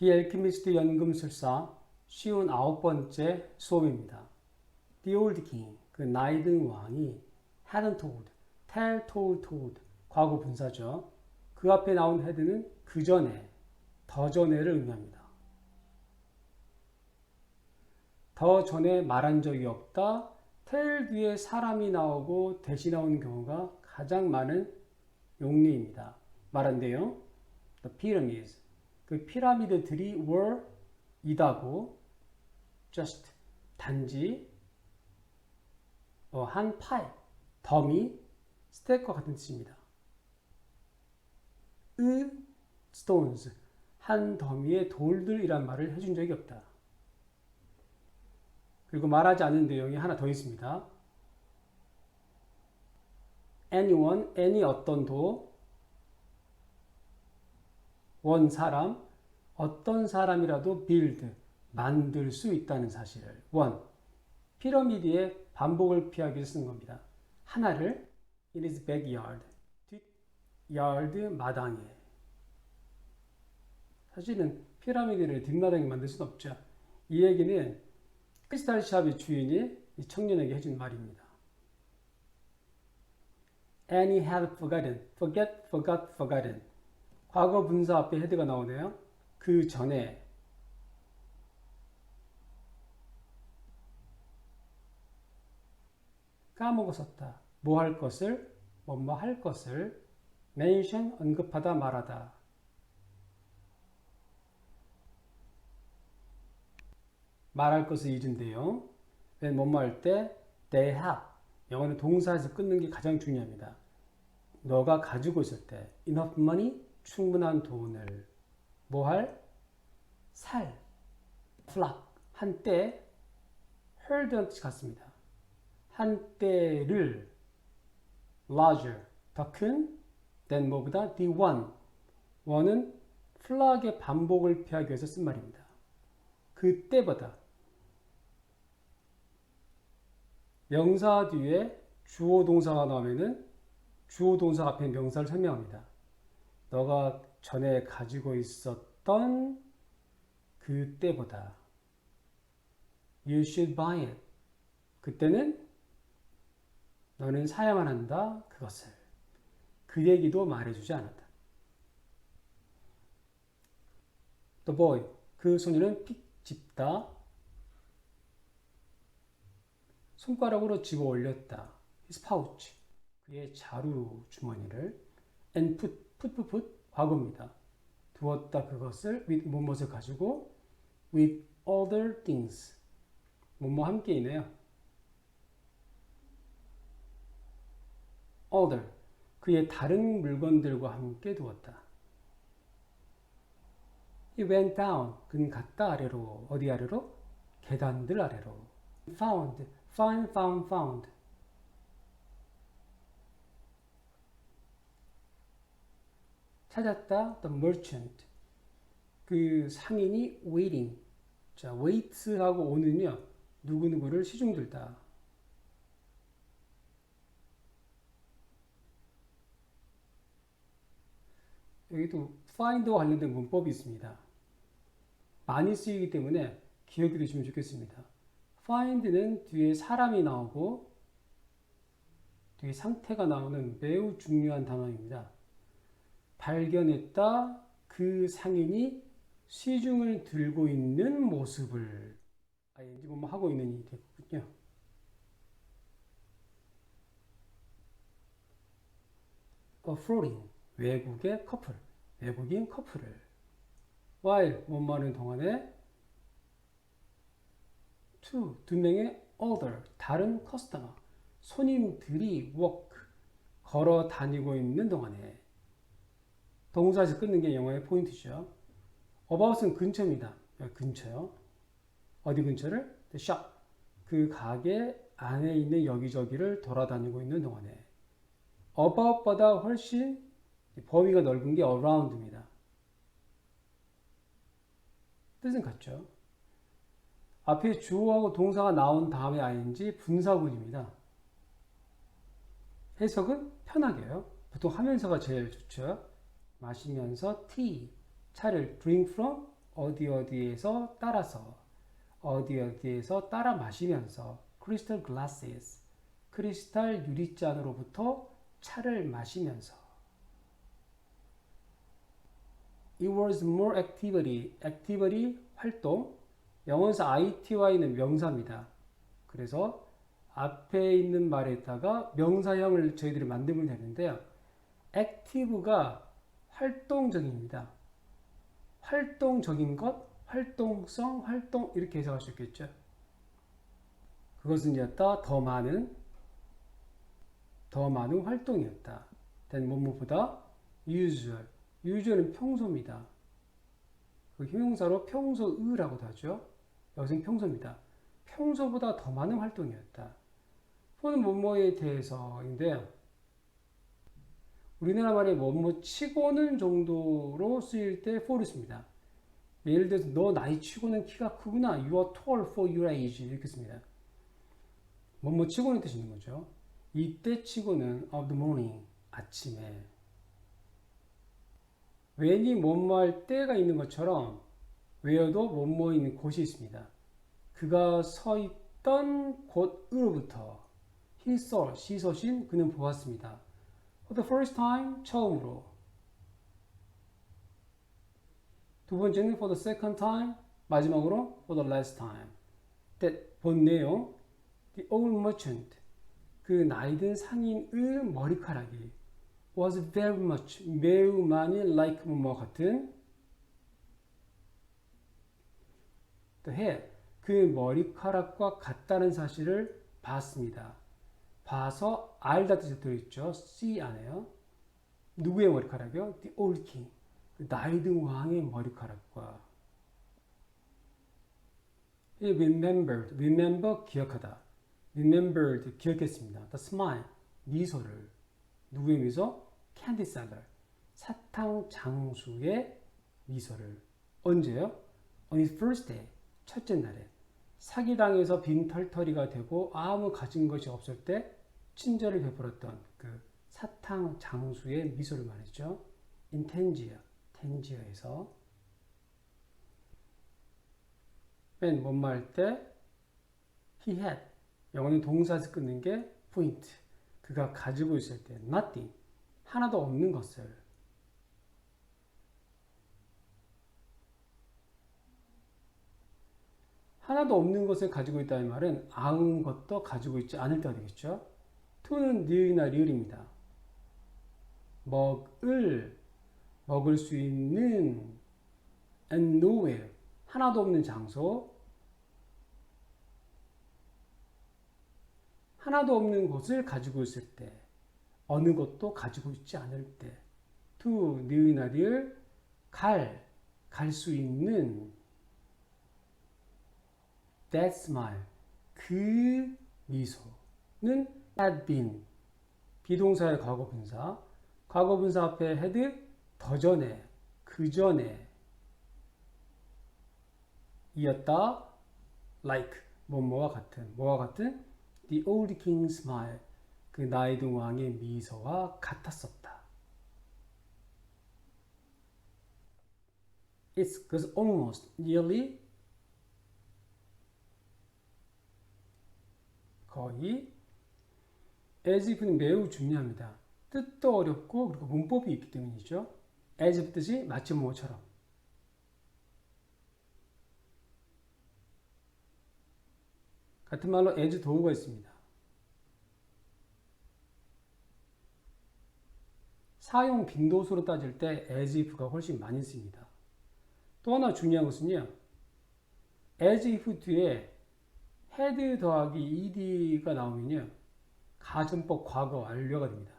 The Alchemist 연금술사 쉬운 9번째 수업입니다. The old king, 그 나이든 왕이 hadn't told, tell, told, told, 과거 분사죠. 그 앞에 나온 had는 그 전에, 더 전에를 의미합니다. 더 전에 말한 적이 없다. tell 뒤에 사람이 나오고 대시 나오는 경우가 가장 많은 용례입니다. 말한대요. The pyramids. 그 피라미드들이 were 이다고 just 단지 한 파이 더미 스택과 같은 뜻입니다. stones 한 더미의 돌들이란 말을 해준 적이 없다. 그리고 말하지 않은 내용이 하나 더 있습니다. anyone, any 어떤 도, 원 사람, 어떤 사람이라도 build, 만들 수 있다는 사실을. 원, 피라미드의 반복을 피하기 위해서 쓴 겁니다. 하나를 in his backyard, 뒷야드 마당에. 사실은 피라미드를 뒷마당에 만들 수는 없죠. 이 얘기는 크리스탈 샵의 주인이 이 청년에게 해준 말입니다. Annie had forgotten, forget, forgot, forgotten. 과거 분사 앞에 헤드가 나오네요. 그 전에 까먹었었다. 뭐 할 것을, 뭐뭐 할 것을 mention, 언급하다, 말하다. 말할 것을 잊은데요. 왜 뭐뭐 할 때 they have. 영어는 동사에서 끊는 게 가장 중요합니다. 너가 가지고 있을 때 enough money, 충분한 돈을 뭐 할? 살. flock, 한때 herd라는 뜻이 같습니다. 한때를 larger, 더 큰 than 뭐보다 the one. one은 flock의 반복을 피하기 위해서 쓴 말입니다. 그때보다 명사 뒤에 주어 동사가 나오면은 주어 동사 앞에 명사를 설명합니다. 너가 전에 가지고 있었던 그때보다 You should buy it. 그때는 너는 사야만 한다. 그것을. 그 얘기도 말해주지 않았다. The boy. 그 소년은 픽 집다. 손가락으로 집어 올렸다. His pouch. 그의 자루 주머니를 and put 과거입니다. 두었다 그것을 with 무엇을 가지고 with other things. 뭐뭐 함께이네요. other. 그의 다른 물건들과 함께 두었다. He went down. 그는 갔다 아래로. 어디 아래로? 계단들 아래로. found. find, found, found. 찾았다. The merchant. 그 상인이 waiting. 자, wait하고 오는요. 누구누구를 시중들다. 여기도 find와 관련된 문법이 있습니다. 많이 쓰이기 때문에 기억해 두시면 좋겠습니다. find는 뒤에 사람이 나오고 뒤에 상태가 나오는 매우 중요한 단어입니다. 발견했다. 그 상인이 시중을 들고 있는 모습을 ing 뭐뭐 하고 있는 일이 되거든요. floating. 외국의 커플. 외국인 커플을. while 뭐뭐 하는 동안에 두 명의 other, 다른 커스터머, 손님들이 walk, 걸어 다니고 있는 동안에 동사에서 끊는 게 영어의 포인트죠. about은 근처입니다. 근처요. 어디 근처를? The shop. 그 가게 안에 있는 여기저기를 돌아다니고 있는 동안에 about보다 훨씬 범위가 넓은 게 around입니다. 뜻은 같죠. 앞에 주어하고 동사가 나온 다음에 ing 분사구입니다. 해석은 편하게요. 보통 하면서가 제일 좋죠. 마시면서 tea, 차를 drink from 어디 어디에서 따라서 어디 어디에서 따라 마시면서 crystal glasses 크리스탈 유리잔으로부터 차를 마시면서 It was more activity. activity 활동. 영어에서 ITY는 명사입니다. 그래서 앞에 있는 말에다가 명사형을 저희들이 만들면 되는데요. active가 활동적입니다. 활동적인 것, 활동성, 활동 이렇게 해석할 수 있겠죠. 그것은 이었다. 더 많은 활동이었다. then 뭐뭐보다 usual. usual은 평소입니다. 그 형용사로 평소의라고도 하죠. 여기서는 평소입니다. 평소보다 더 많은 활동이었다. for는 뭐뭐에 대해서인데요. 우리나라 말에 뭐뭐 치고는 정도로 쓰일 때 for를 씁니다. 예를 들어서 너 나이 치고는 키가 크구나. You are tall for your age. 이렇게 씁니다. 뭐뭐 치고는 뜻이 있는 거죠. 이때 치고는 of the morning. 아침에. when이 뭐뭐 할 때가 있는 것처럼 where도 뭐뭐 있는 곳이 있습니다. 그가 서 있던 곳으로부터 he saw, 시서신 그는 보았습니다. For the first time, 처음으로. 두 번째는 for the second time, 마지막으로 for the last time. 본 내용, the old merchant, 그 나이든 상인의 머리카락이 was very much, 매우 많이 like 뭐뭐 같은 the hair, 그 머리카락과 같다는 사실을 봤습니다. 봐서 알다 뜻이 들어있죠. see 안에요. 누구의 머리카락이요? The old king, 그 나이든 왕의 머리카락과 remembered, remember 기억하다. remembered 기억했습니다. the smile, 미소를. 누구의 미소? candy seller, 사탕 장수의 미소를. 언제요? on his first day, 첫째 날에. 사기당해서 빈털터리가 되고 아무 가진 것이 없을 때 친절을 베풀었던 그 사탕 장수의 미소를 말했죠. in Tangier, Tangier에서. 맨 뭐뭐 할 때 he had, 영어는 동사에서 끊는 게 point, 그가 가지고 있을 때 nothing, 하나도 없는 것을. 하나도 없는 것을 가지고 있다는 말은 아무것도 가지고 있지 않을 때가 되겠죠. to는 ni을이나 리을입니다. 먹을 수 있는 and nowhere, 하나도 없는 장소, 하나도 없는 것을 가지고 있을 때, 어느 것도 가지고 있지 않을 때. to ni을이나 리을, 갈 수 있는 that smile, 그 미소는 had been, 비동사의 과거분사, 과거분사 앞에 had, 더 전에, 그 전에 이었다. like, 뭐뭐와 같은 the old king's smile, 그 나이든 왕의 미소와 같았었다. It's because almost, nearly, 거의. as if는 매우 중요합니다. 뜻도 어렵고 그리고 문법이 있기 때문이죠. as if 뜻이 마치 뭐처럼. 같은 말로 as though가 있습니다. 사용 빈도수로 따질 때 as if가 훨씬 많이 씁니다. 또 하나 중요한 것은요. as if 뒤에 had 더하기 ed가 나오면요. 가정법 과거 완료가 됩니다.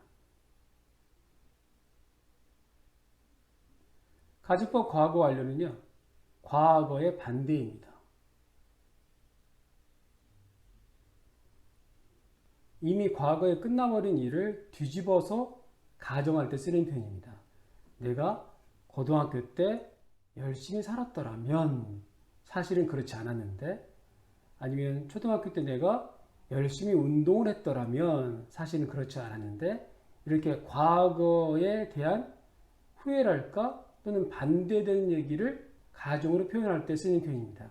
가정법 과거 완료는요. 과거의 반대입니다. 이미 과거에 끝나버린 일을 뒤집어서 가정할 때 쓰는 표현입니다. 내가 고등학교 때 열심히 살았더라면 사실은 그렇지 않았는데, 아니면 초등학교 때 내가 열심히 운동을 했더라면 사실은 그렇지 않았는데, 이렇게 과거에 대한 후회랄까 또는 반대되는 얘기를 가정으로 표현할 때 쓰는 표현입니다.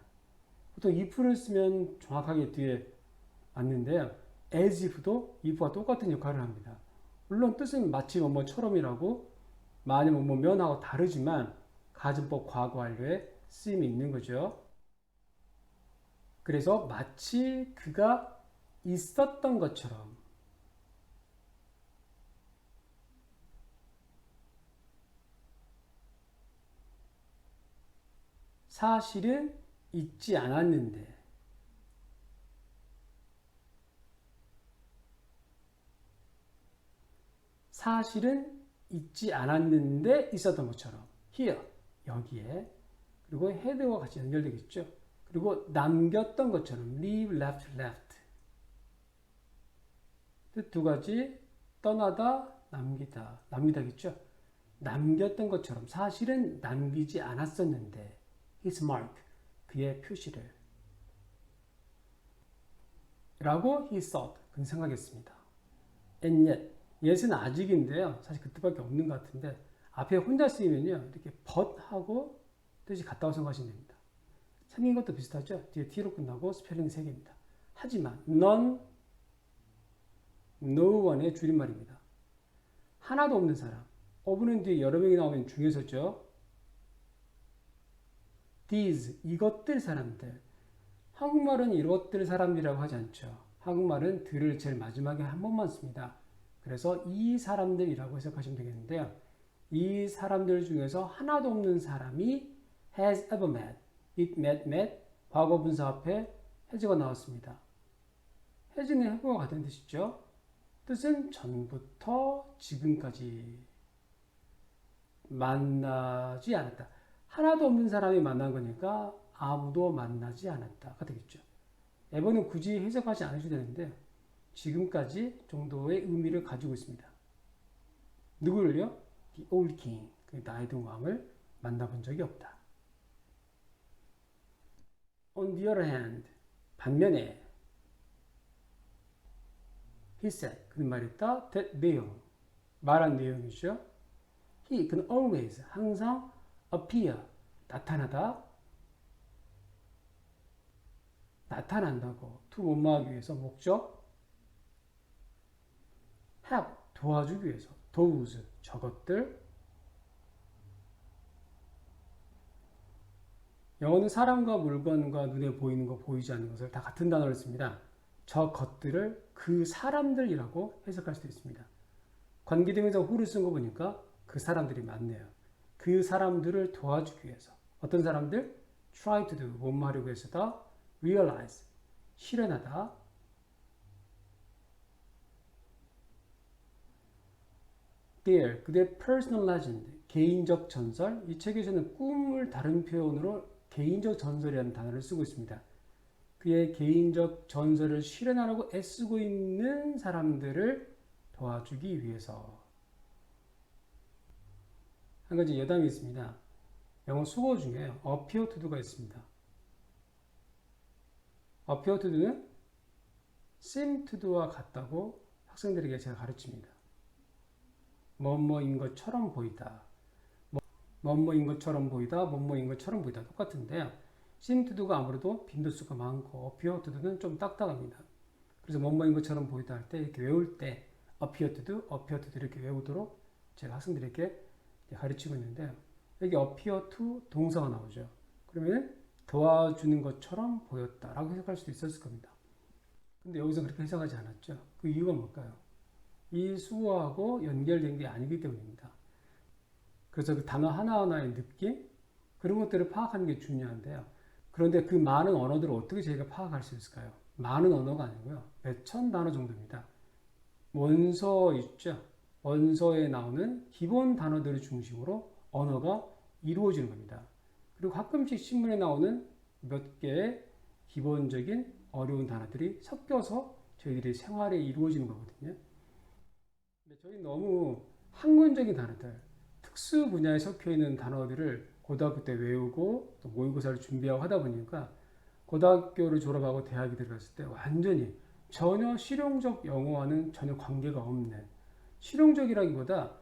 보통 if를 쓰면 정확하게 뒤에 맞는데요. as if도 if와 똑같은 역할을 합니다. 물론 뜻은 마치 뭐뭐처럼이라고 만약 뭐뭐면하고 다르지만 가정법 과거 완료에 쓰임이 있는 거죠. 그래서 마치 그가 있었던 것처럼 사실은 있지 않았는데 사실은 있지 않았는데 있었던 것처럼 here 여기에 그리고 had와 같이 연결되겠죠. 그리고 남겼던 것처럼 leave, left, left 두 가지 떠나다, 남기다, 남기다겠죠. 남겼던 것처럼 사실은 남기지 않았었는데 his mark 그의 표시를 라고 he thought 그는 생각했습니다. and yet yet은 아직인데요. 사실 그 뜻밖에 없는 것 같은데 앞에 혼자 쓰이면요 이렇게 but 하고 뜻이 같다고 생각하시면 됩니다. 생긴 것도 비슷하죠. 뒤에 t로 끝나고 스펠링 3개입니다. 하지만 none, no one의 줄임말입니다. 하나도 없는 사람. 어부는 뒤에 여러 명이 나오면 중에서죠. these, 이것들 사람들. 한국말은 이것들 사람이라고 하지 않죠. 한국말은 들을 제일 마지막에 한 번만 씁니다. 그래서 이 사람들이라고 해석하시면 되겠는데요. 이 사람들 중에서 하나도 없는 사람이 has ever met, met, 과거 분사 앞에 has가 나왔습니다. has는 have와 같은 뜻이죠. 뜻은 전부터 지금까지 만나지 않았다. 하나도 없는 사람이 만난 거니까 아무도 만나지 않았다가 되겠죠. 에버는 굳이 해석하지 않으셔도 되는데 지금까지 정도의 의미를 가지고 있습니다. 누구를요? The old king, 그 나이든 왕을 만나본 적이 없다. On the other hand, 반면에 he said, 그는 말했다. that 내용, 말한 내용이죠. he, 그는 always, 항상 appear, 나타나다, 나타난다고 to 뭐뭐하기 위해서 목적 help, 도와주기 위해서 those, 저것들 영어는 사람과 물건과 눈에 보이는 거 보이지 않는 것을 다 같은 단어를 씁니다. 저 것들을 그 사람들이라고 해석할 수도 있습니다. 관계대명사 who를 쓴 거 보니까 그 사람들이 맞네요. 그 사람들을 도와주기 위해서 어떤 사람들? try to do, 뭐뭐 하려고 해서다 realize, 실현하다 their, 그들의 personal legend, 개인적 전설 이 책에서는 꿈을 다른 표현으로 개인적 전설이라는 단어를 쓰고 있습니다. 그의 개인적 전설을 실현하려고 애쓰고 있는 사람들을 도와주기 위해서 한 가지 여담이 있습니다. 영어 수거 중에 appear to do가 있습니다. appear to do는 seem to do와 같다고 학생들에게 제가 가르칩니다. 뭐뭐인 것처럼 보이다. 뭐뭐인 것처럼 보이다. 뭐뭐인 것처럼 보이다. 똑같은데요. seem to do가 아무래도 빈도수가 많고 appear to do는 좀 딱딱합니다. 그래서 뭐뭐인 것처럼 보이다 할 때 이렇게 외울 때 appear to do, appear to do 이렇게 외우도록 제가 학생들에게 가르치고 있는데요. 여기 appear to 동사가 나오죠. 그러면 도와주는 것처럼 보였다라고 해석할 수도 있었을 겁니다. 근데 여기서 그렇게 해석하지 않았죠. 그 이유가 뭘까요? 이 수어하고 연결된 게 아니기 때문입니다. 그래서 그 단어 하나하나의 느낌 그런 것들을 파악하는 게 중요한데요. 그런데 그 많은 언어들을 어떻게 저희가 파악할 수 있을까요? 많은 언어가 아니고요. 몇천 단어 정도입니다. 원서 있죠. 원서에 나오는 기본 단어들을 중심으로 언어가 이루어지는 겁니다. 그리고 가끔씩 신문에 나오는 몇 개의 기본적인 어려운 단어들이 섞여서 저희들이 생활에 이루어지는 거거든요. 근데 저희 너무 학문적인 단어들, 특수 분야에 섞여 있는 단어들을 고등학교 때 외우고 또 모의고사를 준비하고 하다 보니까 고등학교를 졸업하고 대학에 들어갔을 때 완전히 전혀 실용적 영어와는 전혀 관계가 없는 실용적이라기보다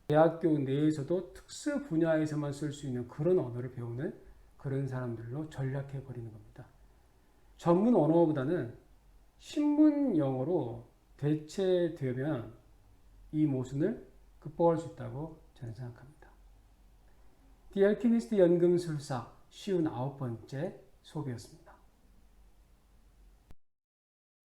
대학교 내에서도 특수 분야에서만 쓸 수 있는 그런 언어를 배우는 그런 사람들로 전락해 버리는 겁니다. 전문 언어보다는 신문 영어로 대체되면 이 모순을 극복할 수 있다고 저는 생각합니다. The Alchemist 연금술사 59번째 수업이었습니다.